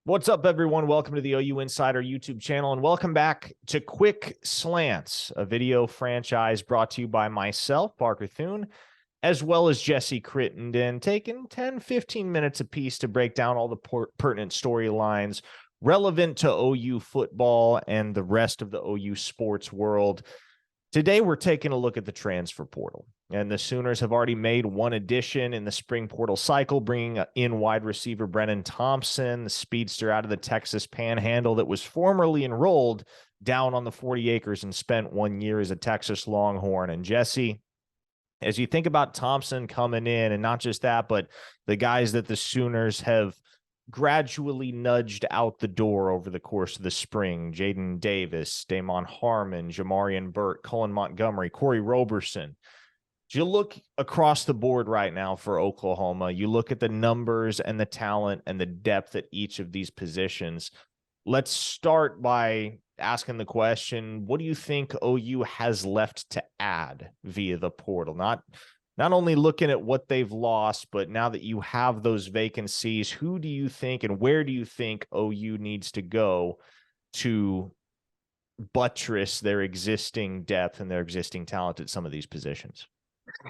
What's up, everyone? Welcome to the OU Insider YouTube channel, and welcome back to Quick Slants, a video franchise brought to you by myself, Parker Thune, as well as Jesse Crittenden, taking 10-15 minutes apiece to break down all the pertinent storylines relevant to OU football and the rest of the OU sports world. Today, we're taking a look at the transfer portal, and the Sooners have already made one addition in the spring portal cycle, bringing in wide receiver Brennan Thompson, the speedster out of the Texas Panhandle that was formerly enrolled down on the 40 acres and spent 1 year as a Texas Longhorn. And Jesse, as you think about Thompson coming in, and not just that, but the guys that the Sooners have gradually nudged out the door over the course of the spring: Jaden Davis, Damon Harmon, Jamarian Burt, Cullen Montgomery, Corey Roberson. You look across the board right now for Oklahoma, you look at the numbers and the talent and the depth at each of these positions. Let's start by asking the question, what do you think OU has left to add via the portal? Not only looking at what they've lost, but now that you have those vacancies, who do you think and where do you think OU needs to go to buttress their existing depth and their existing talent at some of these positions?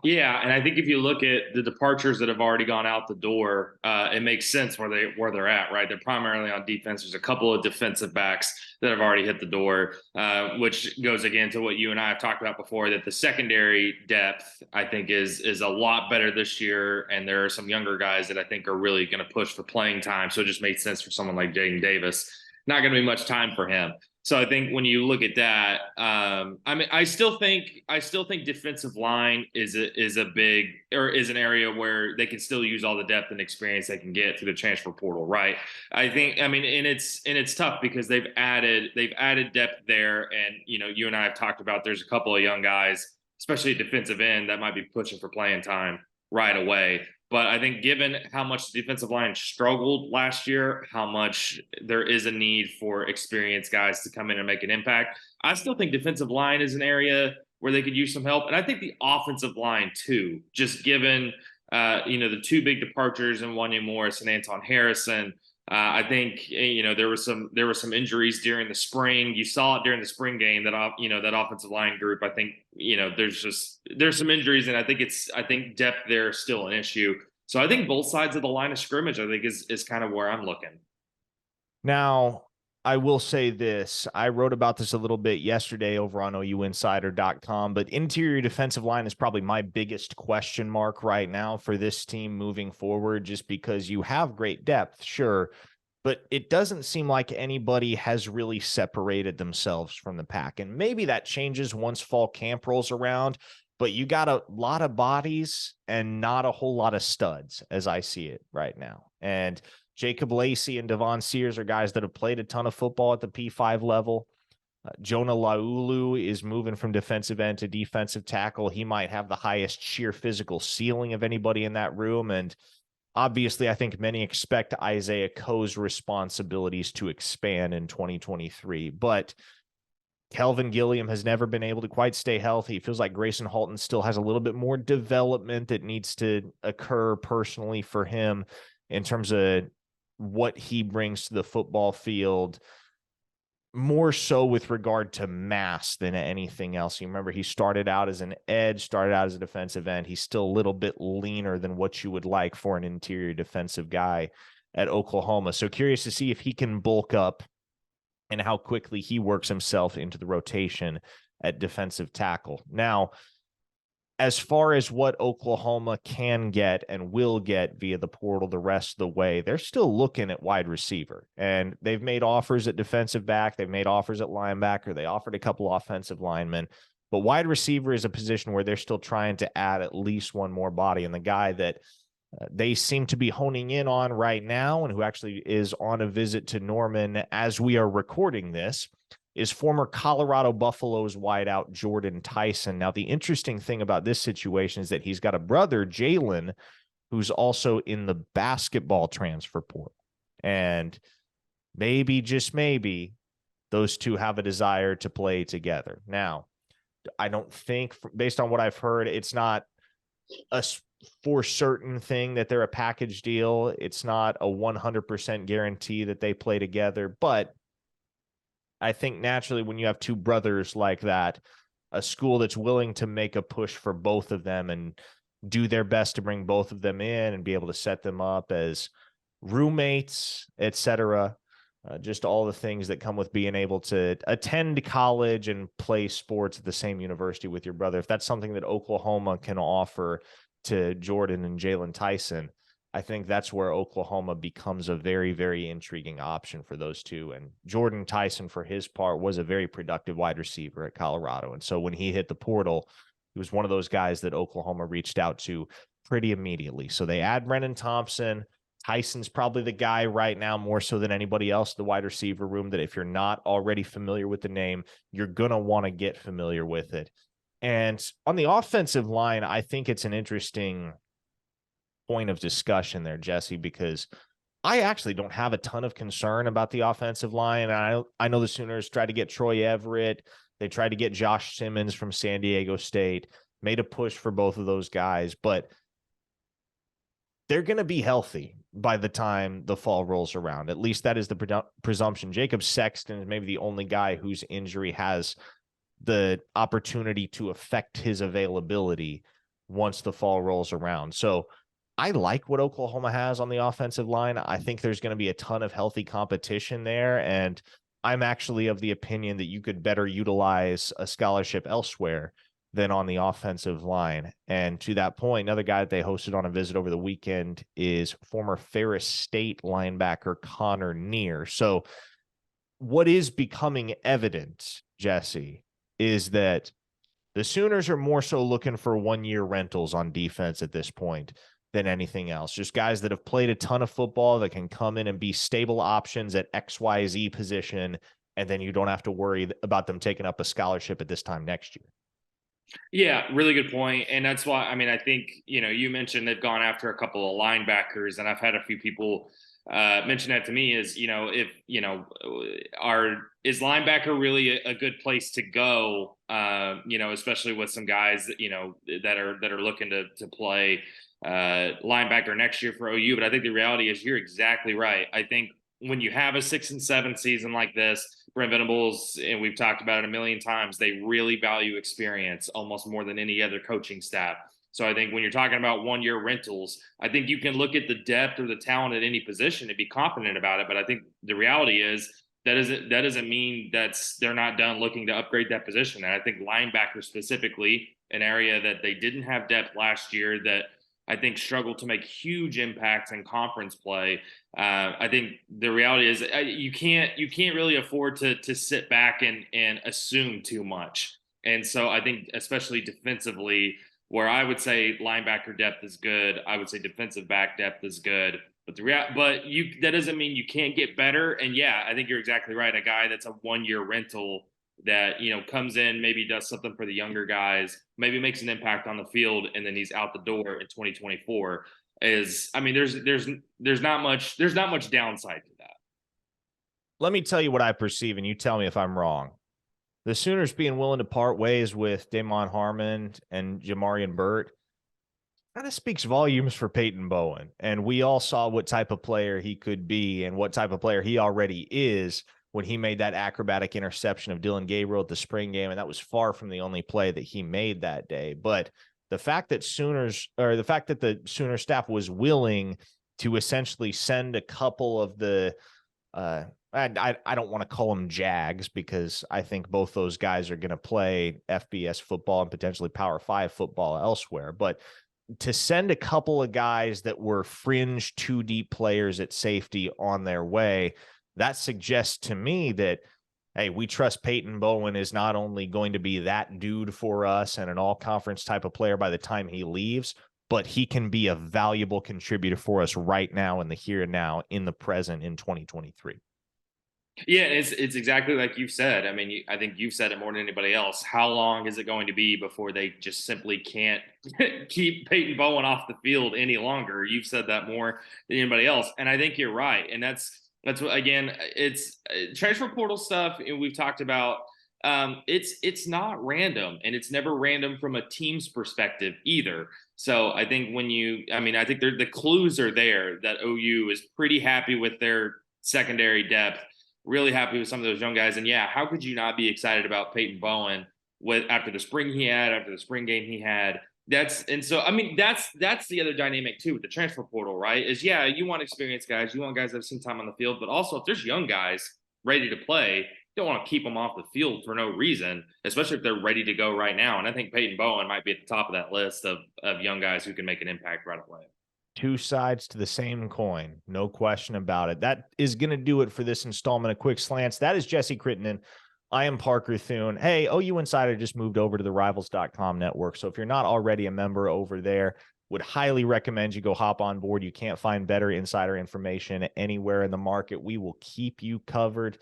Yeah, and I think if you look at the departures that have already gone out the door, it makes sense where they're at, right? They're primarily on defense. There's a couple of defensive backs that have already hit the door, which goes again to what you and I have talked about before, that the secondary depth, I think, is a lot better this year, and there are some younger guys that I think are really going to push for playing time. So it just makes sense for someone like Jaden Davis. Not going to be much time for him. So I think when you look at that, I still think defensive line is an area where they can still use all the depth and experience they can get through the transfer portal, right? And it's tough because they've added depth there, and you and I have talked about there's a couple of young guys, especially defensive end, that might be pushing for playing time right away. But I think given how much the defensive line struggled last year, how much there is a need for experienced guys to come in and make an impact, I still think defensive line is an area where they could use some help. And I think the offensive line too, just given the two big departures in Wanya Morris and Anton Harrison. I think there were some injuries during the spring. You saw it during the spring game that that offensive line group. I think there's some injuries, and I think depth there is still an issue. So I think both sides of the line of scrimmage, I think, is kind of where I'm looking. Now, I will say this. I wrote about this a little bit yesterday over on OUinsider.com, but interior defensive line is probably my biggest question mark right now for this team moving forward, just because you have great depth, sure, but it doesn't seem like anybody has really separated themselves from the pack. And maybe that changes once fall camp rolls around, but you got a lot of bodies and not a whole lot of studs, as I see it right now. And Jacob Lacey and Devon Sears are guys that have played a ton of football at the P5 level. Jonah Laulu is moving from defensive end to defensive tackle. He might have the highest sheer physical ceiling of anybody in that room. And obviously, I think many expect Isaiah Coe's responsibilities to expand in 2023. But Kelvin Gilliam has never been able to quite stay healthy. It feels like Grayson Halton still has a little bit more development that needs to occur personally for him in terms of what he brings to the football field, more so with regard to mass than anything else. You remember, he started out as an edge, started out as a defensive end. He's still a little bit leaner than what you would like for an interior defensive guy at Oklahoma. So curious to see if he can bulk up and how quickly he works himself into the rotation at defensive tackle. Now, as far as what Oklahoma can get and will get via the portal the rest of the way, they're still looking at wide receiver. And they've made offers at defensive back. They've made offers at linebacker. They offered a couple offensive linemen. But wide receiver is a position where they're still trying to add at least one more body. And the guy that they seem to be honing in on right now, and who actually is on a visit to Norman as we are recording this, is former Colorado Buffaloes wideout Jordan Tyson. Now, the interesting thing about this situation is that he's got a brother, Jalen, who's also in the basketball transfer portal. And maybe, just maybe, those two have a desire to play together. Now, I don't think, based on what I've heard, it's not a for certain thing that they're a package deal. It's not a 100% guarantee that they play together, but I think naturally when you have two brothers like that, a school that's willing to make a push for both of them and do their best to bring both of them in and be able to set them up as roommates, etc. Just all the things that come with being able to attend college and play sports at the same university with your brother. If that's something that Oklahoma can offer to Jordan and Jalen Tyson, I think that's where Oklahoma becomes a very, very intriguing option for those two. And Jordan Tyson, for his part, was a very productive wide receiver at Colorado. And so when he hit the portal, he was one of those guys that Oklahoma reached out to pretty immediately. So they add Brennan Thompson. Tyson's probably the guy right now, more so than anybody else, the wide receiver room, that if you're not already familiar with the name, you're going to want to get familiar with it. And on the offensive line, I think it's an interesting point of discussion there, Jesse, because I actually don't have a ton of concern about the offensive line. I know the Sooners tried to get Troy Everett. They tried to get Josh Simmons from San Diego State, made a push for both of those guys, but they're going to be healthy by the time the fall rolls around. At least that is the presumption. Jacob Sexton is maybe the only guy whose injury has the opportunity to affect his availability once the fall rolls around. So I like what Oklahoma has on the offensive line. I think there's going to be a ton of healthy competition there. And I'm actually of the opinion that you could better utilize a scholarship elsewhere than on the offensive line. And to that point, another guy that they hosted on a visit over the weekend is former Ferris State linebacker Connor Neer. So what is becoming evident, Jesse, is that the Sooners are more so looking for one-year rentals on defense at this point than anything else. Just guys that have played a ton of football that can come in and be stable options at XYZ position, and then you don't have to worry about them taking up a scholarship at this time next year. Yeah, really good point. And that's why, I mean, I think, you mentioned they've gone after a couple of linebackers, and I've had a few people mention that to me is, if, is linebacker really a good place to go, especially with some guys that are looking to play linebacker next year for OU. But I think the reality is you're exactly right. I think when you have a 6-7 season like this, Brent Venables, and we've talked about it a million times, they really value experience almost more than any other coaching staff. So I think when you're talking about one-year rentals, I think you can look at the depth or the talent at any position and be confident about it. But I think the reality is that doesn't mean they're not done looking to upgrade that position. And I think linebacker specifically, an area that they didn't have depth last year, that I think struggled to make huge impacts in conference play. I think the reality is you can't really afford to sit back and assume too much. And so I think especially defensively, where I would say linebacker depth is good, I would say defensive back depth is good. But that doesn't mean you can't get better. And yeah, I think you're exactly right. A guy that's a one-year rental that comes in, maybe does something for the younger guys, maybe makes an impact on the field, and then he's out the door in 2024. There's not much downside to that. Let me tell you what I perceive, and you tell me if I'm wrong. The Sooners being willing to part ways with Damon Harmon and Jamarian Burt kind of speaks volumes for Peyton Bowen. And we all saw what type of player he could be and what type of player he already is when he made that acrobatic interception of Dylan Gabriel at the spring game. And that was far from the only play that he made that day. But the fact that the Sooner staff was willing to essentially send a couple of the I don't want to call them Jags, because I think both those guys are going to play FBS football and potentially Power 5 football elsewhere. But to send a couple of guys that were fringe 2-deep players at safety on their way, that suggests to me that, hey, we trust Peyton Bowen is not only going to be that dude for us and an all-conference type of player by the time he leaves, but he can be a valuable contributor for us right now in the here and now, in the present, in 2023. Yeah, it's exactly like you've said. I mean, I think you've said it more than anybody else. How long is it going to be before they just simply can't keep Peyton Bowen off the field any longer? You've said that more than anybody else, and I think you're right. And that's what, again, it's transfer portal stuff. And we've talked about It's not random, and it's never random from a team's perspective either. So I think I think the clues are there that OU is pretty happy with their secondary depth, really happy with some of those young guys. And yeah, how could you not be excited about Peyton Bowen after the spring he had, after the spring game he had? That's the other dynamic too with the transfer portal, right? Is yeah, you want experienced guys, you want guys that have seen time on the field, but also if there's young guys ready to play, you don't want to keep them off the field for no reason, especially if they're ready to go right now. And I think Peyton Bowen might be at the top of that list of young guys who can make an impact right away. Two sides to the same coin, no question about it. That is going to do it for this installment of Quick Slants. That is Jesse Crittenden. I am Parker Thune. Hey, OU Insider just moved over to the Rivals.com network. So if you're not already a member over there, would highly recommend you go hop on board. You can't find better insider information anywhere in the market. We will keep you covered,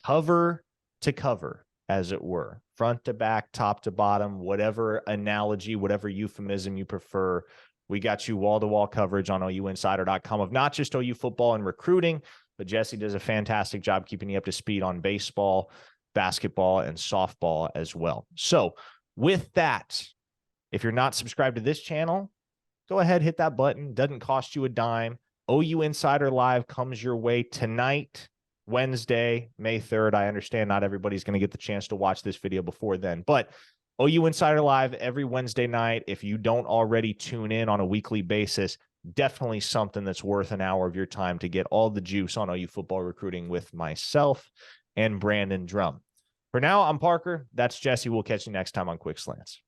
cover to cover, as it were, front to back, top to bottom, whatever analogy, whatever euphemism you prefer. We got you wall-to-wall coverage on OUinsider.com of not just OU football and recruiting, but Jesse does a fantastic job keeping you up to speed on baseball, basketball, and softball as well. So with that, if you're not subscribed to this channel, go ahead, hit that button. Doesn't cost you a dime. OU Insider Live comes your way tonight, Wednesday, May 3rd. I understand not everybody's going to get the chance to watch this video before then, but OU Insider Live every Wednesday night. If you don't already tune in on a weekly basis, definitely something that's worth an hour of your time to get all the juice on OU football recruiting with myself and Brandon Drum. For now, I'm Parker. That's Jesse. We'll catch you next time on Quick Slants.